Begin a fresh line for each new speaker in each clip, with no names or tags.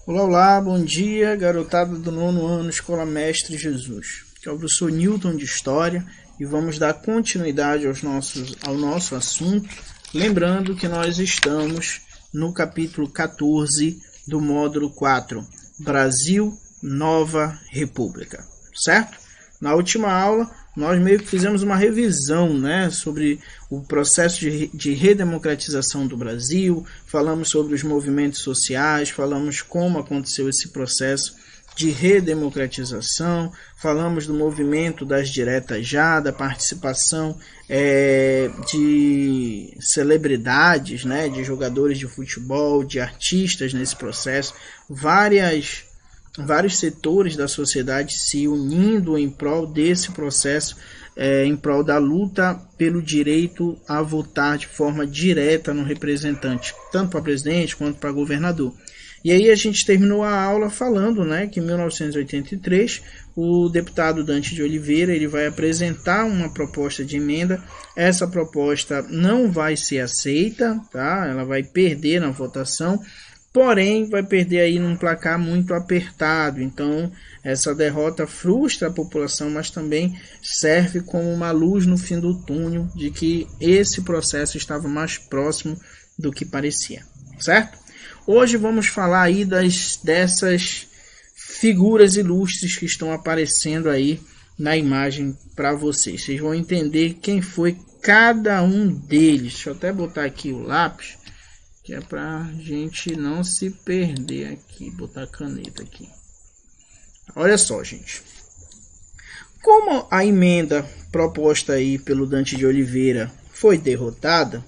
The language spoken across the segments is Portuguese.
Olá, olá, bom dia, garotada do 9º ano, Escola Mestre Jesus. Aqui é o professor Newton de História e vamos dar continuidade ao nosso assunto, lembrando que nós estamos no capítulo 14 do módulo 4, Brasil, Nova República, certo? Na última aula, nós meio que fizemos uma revisão, sobre o processo de redemocratização do Brasil, falamos sobre os movimentos sociais, falamos como aconteceu esse processo de redemocratização, falamos do movimento das diretas já, da participação de celebridades, de jogadores de futebol, de artistas nesse processo, vários setores da sociedade se unindo em prol desse processo, em prol da luta pelo direito a votar de forma direta no representante, tanto para presidente quanto para governador. E aí a gente terminou a aula falando que em 1983 o deputado Dante de Oliveira ele vai apresentar uma proposta de emenda. Essa proposta não vai ser aceita, tá? Ela vai perder na votação. Porém, vai perder aí num placar muito apertado. Então, essa derrota frustra a população, mas também serve como uma luz no fim do túnel de que esse processo estava mais próximo do que parecia, certo? Hoje vamos falar aí dessas figuras ilustres que estão aparecendo aí na imagem para vocês. Vocês vão entender quem foi cada um deles. Deixa eu até botar aqui o lápis, que é pra gente não se perder aqui, botar a caneta aqui. Olha só, gente. Como a emenda proposta aí pelo Dante de Oliveira foi derrotada,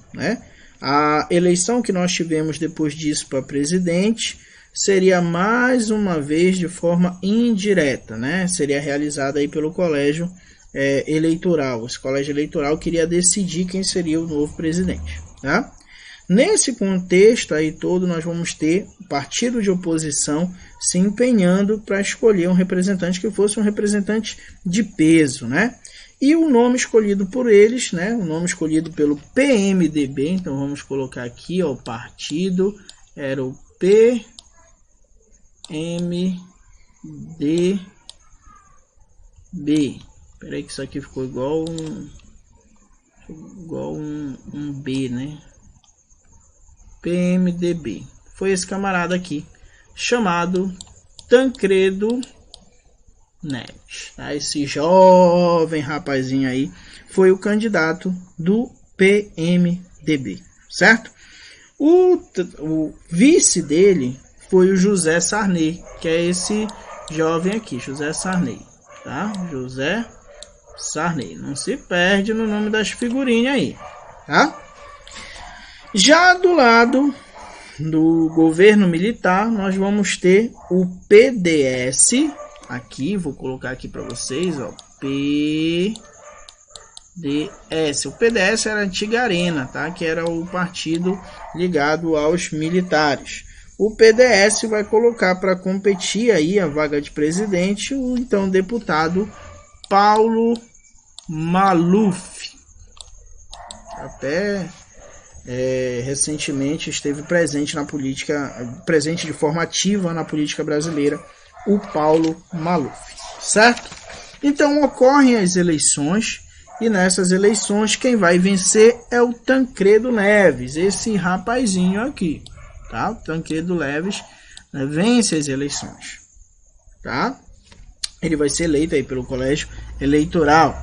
a eleição que nós tivemos depois disso para presidente seria mais uma vez de forma indireta, Seria realizada aí pelo colégio eleitoral. Esse colégio eleitoral queria decidir quem seria o novo presidente, tá? Nesse contexto aí todo, nós vamos ter o partido de oposição se empenhando para escolher um representante que fosse um representante de peso, E o nome escolhido por eles, o nome escolhido pelo PMDB, então vamos colocar aqui, o partido era o PMDB. Espera aí que isso aqui ficou igual um B, PMDB. Foi esse camarada aqui, chamado Tancredo Neves. Esse jovem rapazinho aí foi o candidato do PMDB, certo? O vice dele foi o José Sarney, que é esse jovem aqui, José Sarney, tá? José Sarney. Não se perde no nome das figurinhas aí, tá? Já do lado do governo militar, nós vamos ter o PDS, aqui, vou colocar aqui para vocês, PDS. O PDS era a antiga Arena, tá? Que era o partido ligado aos militares. O PDS vai colocar para competir aí a vaga de presidente o então deputado Paulo Maluf. Até recentemente esteve presente na política, presente de forma ativa na política brasileira, o Paulo Maluf, certo? Então ocorrem as eleições e nessas eleições quem vai vencer é o Tancredo Neves, esse rapazinho aqui, tá? O Tancredo Neves vence as eleições, tá? Ele vai ser eleito aí pelo colégio eleitoral.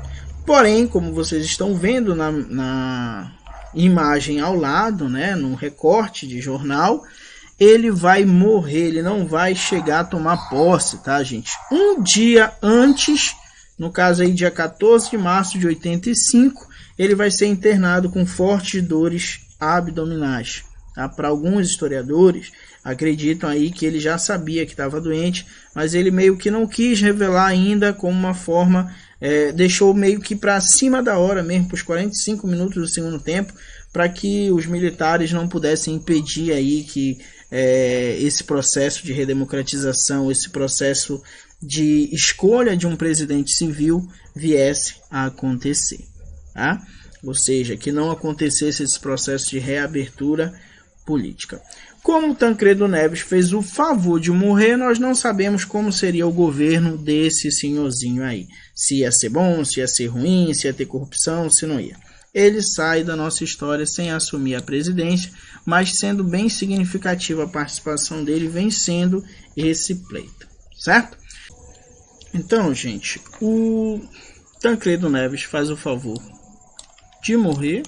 Porém, como vocês estão vendo na imagem ao lado, no recorte de jornal, ele vai morrer, ele não vai chegar a tomar posse, tá, gente? Um dia antes, no caso aí dia 14 de março de 85, ele vai ser internado com fortes dores abdominais, tá? Para alguns historiadores, acreditam aí que ele já sabia que estava doente, mas ele meio que não quis revelar ainda como uma forma, deixou meio que para cima da hora mesmo, para os 45 minutos do segundo tempo, para que os militares não pudessem impedir aí que esse processo de redemocratização, esse processo de escolha de um presidente civil viesse a acontecer, tá? Ou seja, que não acontecesse esse processo de reabertura política. Como Tancredo Neves fez o favor de morrer, nós não sabemos como seria o governo desse senhorzinho aí. Se ia ser bom, se ia ser ruim, se ia ter corrupção, se não ia. Ele sai da nossa história sem assumir a presidência, mas sendo bem significativa a participação dele vencendo esse pleito, certo? Então, gente, o Tancredo Neves faz o favor de morrer.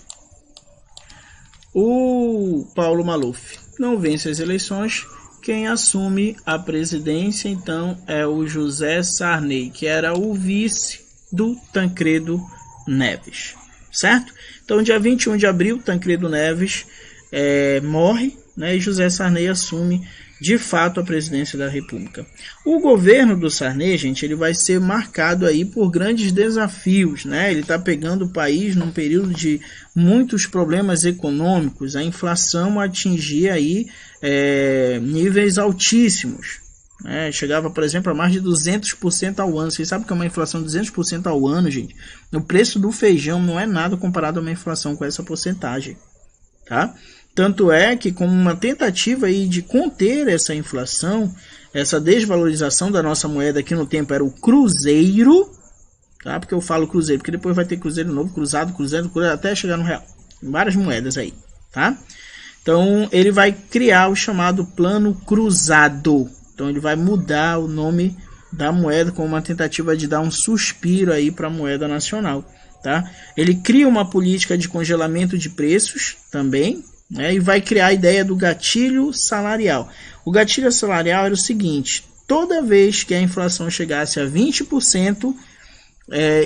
O Paulo Maluf não vence as eleições. Quem assume a presidência, então, é o José Sarney, que era o vice do Tancredo Neves, certo? Então, dia 21 de abril, Tancredo Neves morre, né, e José Sarney assume, de fato, a presidência da República. O governo do Sarney, gente, ele vai ser marcado aí por grandes desafios, né? Ele está pegando o país num período de muitos problemas econômicos, a inflação atingia aí níveis altíssimos, né? Chegava, por exemplo, a mais de 200% ao ano. Vocês sabem que é uma inflação de 200% ao ano, gente? O preço do feijão não é nada comparado a uma inflação com essa porcentagem, tá? Tanto é que, como uma tentativa aí de conter essa inflação, essa desvalorização da nossa moeda, que no tempo era o cruzeiro, tá? Porque eu falo cruzeiro, porque depois vai ter cruzeiro novo, cruzado, cruzeiro, até chegar no real. Várias moedas aí, tá? Então, ele vai criar o chamado Plano Cruzado. Então, ele vai mudar o nome da moeda como uma tentativa de dar um suspiro aí para a moeda nacional, tá? Ele cria uma política de congelamento de preços também, né, e vai criar a ideia do gatilho salarial. O gatilho salarial era o seguinte: toda vez que a inflação chegasse a 20%,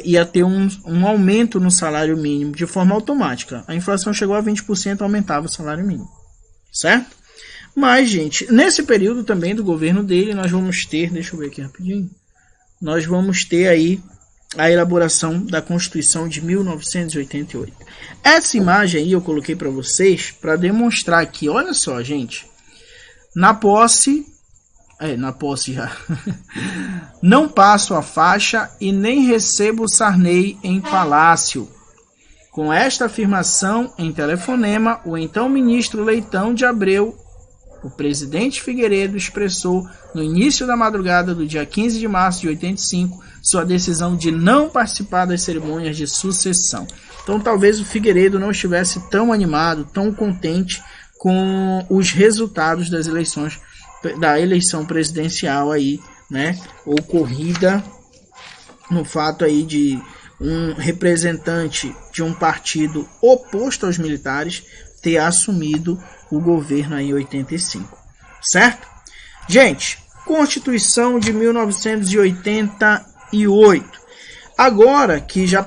ia ter um aumento no salário mínimo de forma automática. A inflação chegou a 20%, aumentava o salário mínimo, certo? Mas, gente, nesse período também do governo dele, nós vamos ter, deixa eu ver aqui rapidinho, nós vamos ter aí a elaboração da Constituição de 1988. Essa imagem aí eu coloquei para vocês para demonstrar que, olha só, gente, na posse já, não passo a faixa e nem recebo o Sarney em palácio. Com esta afirmação em telefonema, o então ministro Leitão de Abreu, o presidente Figueiredo, expressou no início da madrugada do dia 15 de março de 85 sua decisão de não participar das cerimônias de sucessão. Então talvez o Figueiredo não estivesse tão animado, tão contente com os resultados das eleições, da eleição presidencial aí, né, ocorrida no fato aí de um representante de um partido oposto aos militares ter assumido o governo aí em 85, certo? Gente, Constituição de 1988. Agora que já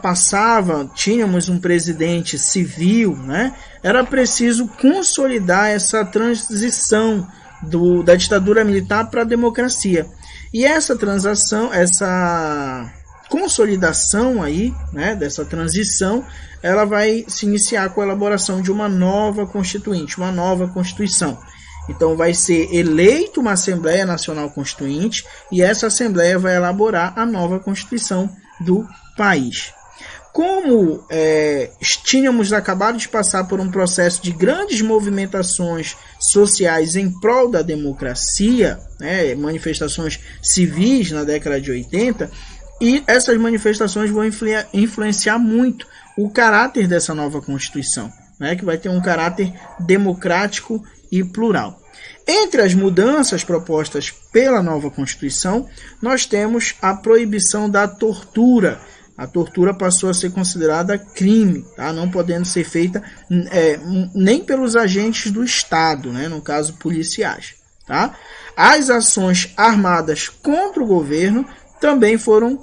tínhamos um presidente civil, né? Era preciso consolidar essa transição da ditadura militar para a democracia. E essa consolidação aí, né, dessa transição, ela vai se iniciar com a elaboração de uma nova constituinte, uma nova Constituição. Então vai ser eleita uma Assembleia Nacional Constituinte e essa Assembleia vai elaborar a nova Constituição do país. Como tínhamos acabado de passar por um processo de grandes movimentações sociais em prol da democracia, né, manifestações civis na década de 80, e essas manifestações vão influenciar muito o caráter dessa nova Constituição, né, que vai ter um caráter democrático e plural. Entre as mudanças propostas pela nova Constituição, nós temos a proibição da tortura. A tortura passou a ser considerada crime, tá? Não podendo ser feita nem pelos agentes do Estado, né? No caso policiais. Tá? As ações armadas contra o governo também foram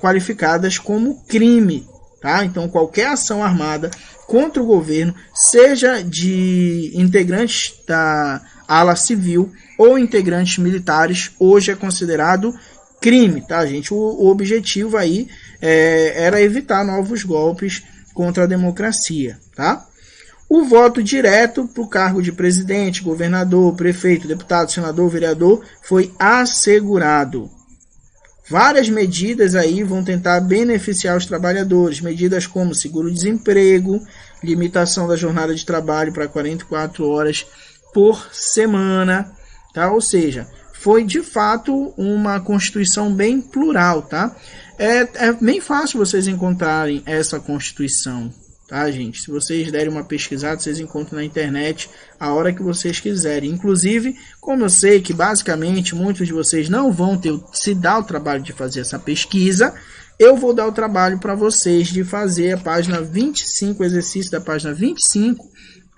qualificadas como crime. Tá? Então, qualquer ação armada contra o governo, seja de integrantes da ala civil ou integrantes militares, hoje é considerado crime, tá, gente? O objetivo aí era evitar novos golpes contra a democracia, tá? O voto direto para o cargo de presidente, governador, prefeito, deputado, senador, vereador foi assegurado. Várias medidas aí vão tentar beneficiar os trabalhadores, medidas como seguro-desemprego, limitação da jornada de trabalho para 44 horas por semana, tá? Ou seja, foi de fato uma Constituição bem plural, tá? É bem fácil vocês encontrarem essa Constituição, tá, gente? Se vocês derem uma pesquisada, vocês encontram na internet a hora que vocês quiserem. Inclusive, como eu sei que basicamente muitos de vocês não vão se dar o trabalho de fazer essa pesquisa, eu vou dar o trabalho para vocês de fazer a página 25, o exercício da página 25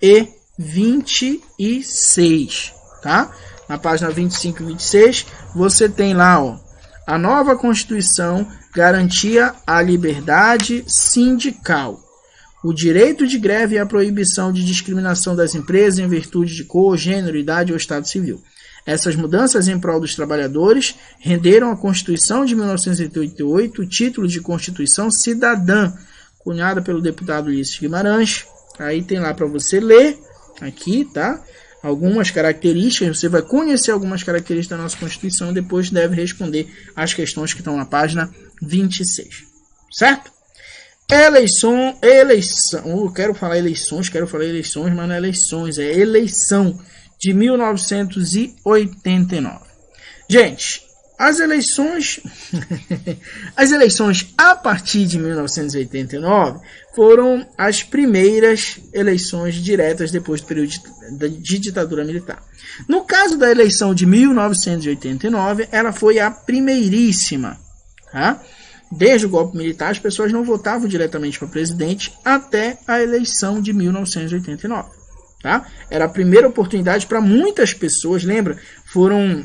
e 26, tá? Na página 25 e 26, você tem lá, ó, a nova Constituição garantia a liberdade sindical, o direito de greve e a proibição de discriminação das empresas em virtude de cor, gênero, idade ou estado civil. Essas mudanças em prol dos trabalhadores renderam à Constituição de 1988 o título de Constituição Cidadã, cunhada pelo deputado Ulisses Guimarães. Aí tem lá para você ler, aqui, tá? Algumas características, você vai conhecer algumas características da nossa Constituição e depois deve responder as questões que estão na página 26, certo? Eleição, quero falar eleições, mas não é eleições, é eleição de 1989. Gente, as eleições a partir de 1989 foram as primeiras eleições diretas depois do período de ditadura militar. No caso da eleição de 1989, ela foi a primeiríssima, tá? Desde o golpe militar, as pessoas não votavam diretamente para presidente até a eleição de 1989. Tá? Era a primeira oportunidade para muitas pessoas, lembra? Foram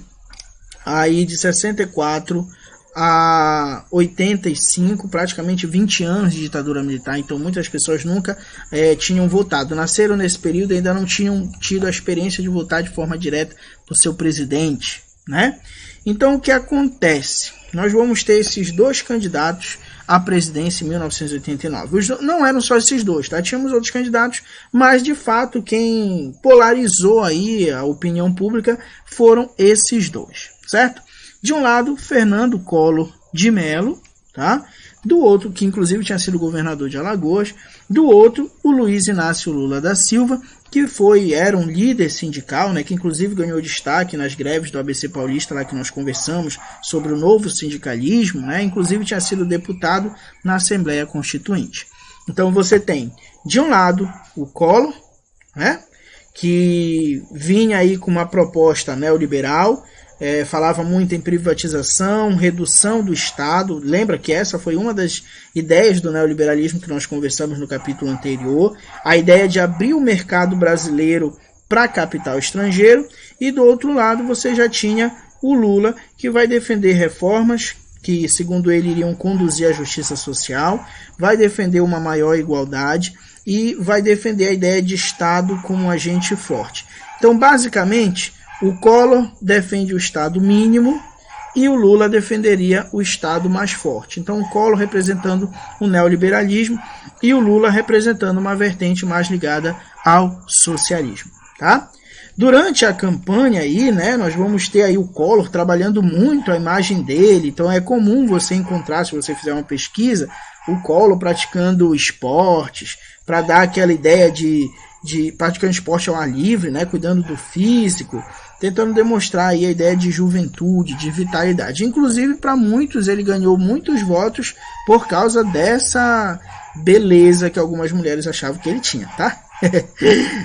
aí de 64 a 85, praticamente 20 anos de ditadura militar, então muitas pessoas nunca tinham votado. Nasceram nesse período e ainda não tinham tido a experiência de votar de forma direta para o seu presidente, né? Então o que acontece? Nós vamos ter esses dois candidatos à presidência em 1989. Não eram só esses dois, tá? Tínhamos outros candidatos, mas de fato quem polarizou aí a opinião pública foram esses dois, certo? De um lado, Fernando Collor de Mello, tá? Do outro, que inclusive tinha sido governador de Alagoas, do outro, o Luiz Inácio Lula da Silva, que era um líder sindical, né, que inclusive ganhou destaque nas greves do ABC Paulista, lá que nós conversamos sobre o novo sindicalismo, né, inclusive tinha sido deputado na Assembleia Constituinte. Então você tem, de um lado, o Collor, né, que vinha aí com uma proposta neoliberal, falava muito em privatização, redução do Estado. Lembra que essa foi uma das ideias do neoliberalismo que nós conversamos no capítulo anterior, a ideia de abrir o mercado brasileiro para capital estrangeiro, e do outro lado você já tinha o Lula, que vai defender reformas que, segundo ele, iriam conduzir à justiça social, vai defender uma maior igualdade e vai defender a ideia de Estado como um agente forte. Então, basicamente, o Collor defende o Estado mínimo e o Lula defenderia o Estado mais forte. Então, o Collor representando o neoliberalismo e o Lula representando uma vertente mais ligada ao socialismo, tá? Durante a campanha aí, né, nós vamos ter aí o Collor trabalhando muito a imagem dele. Então, é comum você encontrar, se você fizer uma pesquisa, o Collor praticando esportes, para dar aquela ideia de praticando esporte ao ar livre, né, cuidando do físico, tentando demonstrar aí a ideia de juventude, de vitalidade. Inclusive, para muitos, ele ganhou muitos votos por causa dessa beleza que algumas mulheres achavam que ele tinha, tá?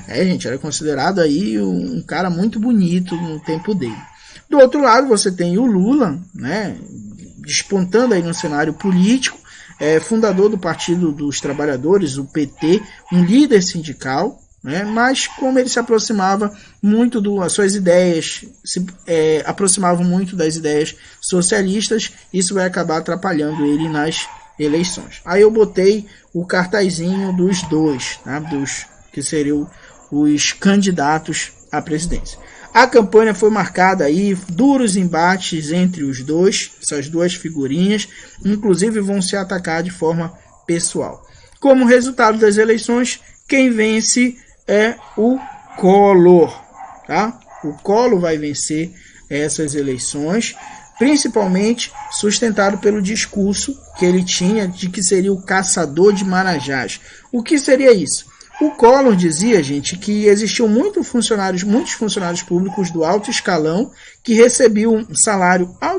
Gente, era considerado aí um cara muito bonito no tempo dele. Do outro lado, você tem o Lula, né, despontando aí no cenário político, fundador do Partido dos Trabalhadores, o PT, um líder sindical, né, mas como ele se aproximava muito as suas ideias, aproximavam muito das ideias socialistas, isso vai acabar atrapalhando ele nas eleições. Aí eu botei o cartazinho dos dois, tá, que seriam os candidatos à presidência. A campanha foi marcada aí, duros embates entre os dois, essas duas figurinhas, inclusive vão se atacar de forma pessoal. Como resultado das eleições, quem vence é o Collor, tá? O Collor vai vencer essas eleições, principalmente sustentado pelo discurso que ele tinha de que seria o caçador de marajás. O que seria isso? O Collor dizia, gente, que existiam muitos funcionários públicos do alto escalão que recebiam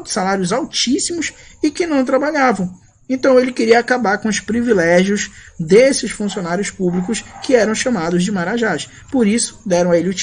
salários altíssimos e que não trabalhavam. Então ele queria acabar com os privilégios desses funcionários públicos que eram chamados de marajás. Por isso deram a ele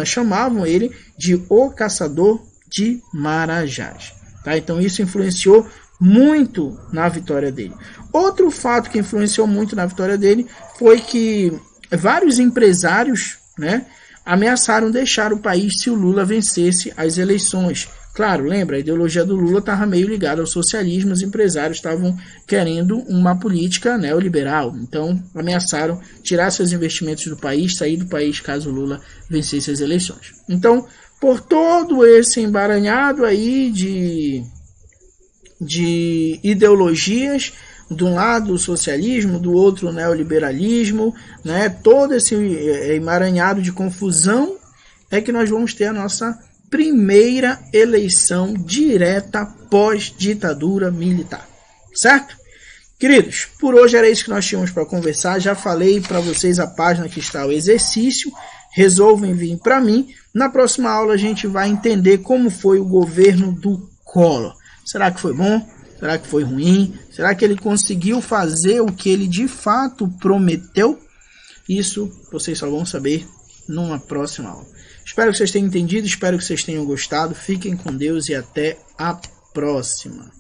chamavam ele de o caçador de marajás. Tá? Então isso influenciou muito na vitória dele. Outro fato que influenciou muito na vitória dele foi que vários empresários, né, ameaçaram deixar o país se o Lula vencesse as eleições. Claro, lembra, a ideologia do Lula estava meio ligada ao socialismo, os empresários estavam querendo uma política neoliberal, então ameaçaram tirar seus investimentos do país, sair do país caso o Lula vencesse as eleições. Então, por todo esse emaranhado aí de ideologias, de um lado o socialismo, do outro o neoliberalismo, né, todo esse emaranhado de confusão, é que nós vamos ter a nossa primeira eleição direta pós-ditadura militar, certo? Queridos, por hoje era isso que nós tínhamos para conversar. Já falei para vocês a página que está o exercício. Resolvam vir para mim. Na próxima aula a gente vai entender como foi o governo do Collor. Será que foi bom? Será que foi ruim? Será que ele conseguiu fazer o que ele de fato prometeu? Isso vocês só vão saber numa próxima aula. Espero que vocês tenham entendido, espero que vocês tenham gostado. Fiquem com Deus e até a próxima.